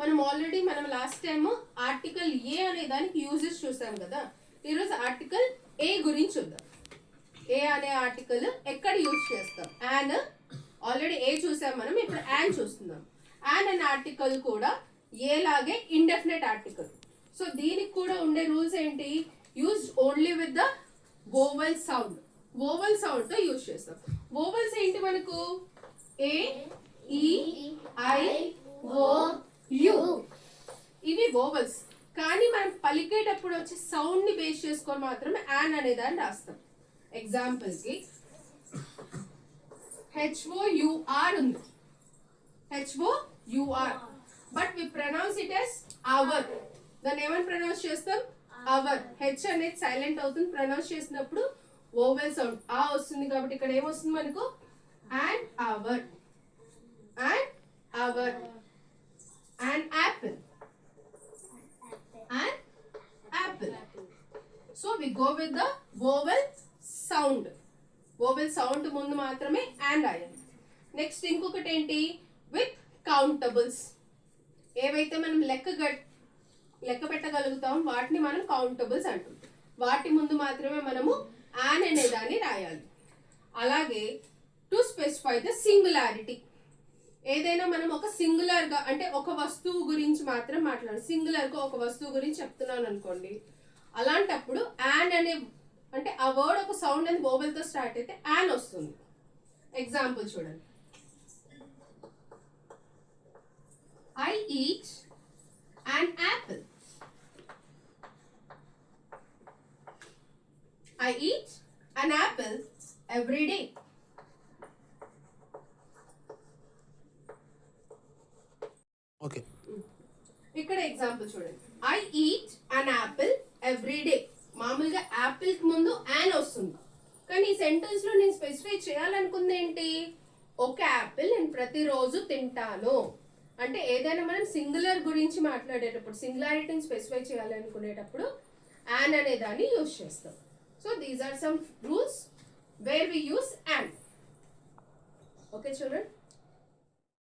మనం already last time article a అనే దానికి యూజెస్ చూసాం కదా. ఈరోజు ఆర్టికల్ ఏ గురించి చూద్దాం. ఏ అనే ఆర్టికల్ ఎక్కడ యూజ్ చేస్తాం? యాన్ ఆల్రెడీ ఏ చూసాం మనం, ఇప్పుడు యాన్ చూస్తున్నాం. యాన్ అనే ఆర్టికల్ కూడా ఏ లాగే ఇండెఫినెట్ ఆర్టికల్. సో దీనికి కూడా ఉండే రూల్స్ ఏంటి? Use only with the vowel sound. Vowel sound తో యూజ్ చేస్తాం. వోవెల్స్ ఏంటి మనకు? ఏ, ఈ, ఐ, ఓ, యు. ఇవి వోవెల్స్. కానీ మనం పలికేటప్పుడు వచ్చే సౌండ్ ని బేస్ చేసుకొని మాత్రమే యాన్ అనే దాన్ని రాస్తాం. ఎగ్జాంపుల్ కి HOUR ఉంది. HOUR. But we pronounce it as hour. దాన్ని ఏమని ప్రొనౌన్స్ చేస్తాం? అవర్. హెచ్ అనేది సైలెంట్ అవుతుంది. ప్రొనౌన్స్ చేసినప్పుడు వోవెల్ సౌండ్ ఆ వస్తుంది. కాబట్టి ఇక్కడ ఏమొస్తుంది మనకు? An hour, an hour, an apple, an apple. So we go with the vowel sound. Vowel sound ముందు మాత్రమే అండ్ రాయాలి. నెక్స్ట్ ఇంకొకటి ఏంటి? With countables. ఏవైతే మనం లెక్క పెట్టగలుగుతాం వాటిని మనం కౌంటబుల్స్ అంటాం. వాటి ముందు మాత్రమే మనము యాన్ అనే దాన్ని రాయాలి. అలాగే టు స్పెసిఫై ద సింగులారిటీ. ఏదైనా మనం ఒక సింగులర్ గా అంటే ఒక వస్తువు గురించి మాత్రం మాట్లాడాలి. సింగులర్ గా ఒక వస్తువు గురించి చెప్తున్నాను అనుకోండి, అలాంటప్పుడు యాన్ అనే అంటే ఆ వర్డ్ ఒక సౌండ్ అని వోవెల్ తో స్టార్ట్ అయితే యాన్ వస్తుంది. ఎగ్జాంపుల్ చూడండి. I eat an apple. I eat an apple every day. Okay. ఇక్కడ ఎగ్జాంపుల్ చూడండి. I eat an apple every day. మామూలుగా యాపిల్ కి ముందు యాన్ వస్తుంది. కానీ ఈ సెంటెన్స్ లో నేను స్పెసిఫై చేయాలనుకుంది ఏంటి? ఒక యాపిల్ నేను ప్రతిరోజు తింటాను అంటే ఏదైనా మనం సింగులర్ గురించి మాట్లాడేటప్పుడు, సింగులారిటీని స్పెసిఫై చేయాలనుకునేటప్పుడు యాన్ అనే దాన్ని యూజ్ చేస్తాం. So these are some rules where we use an. Okay children.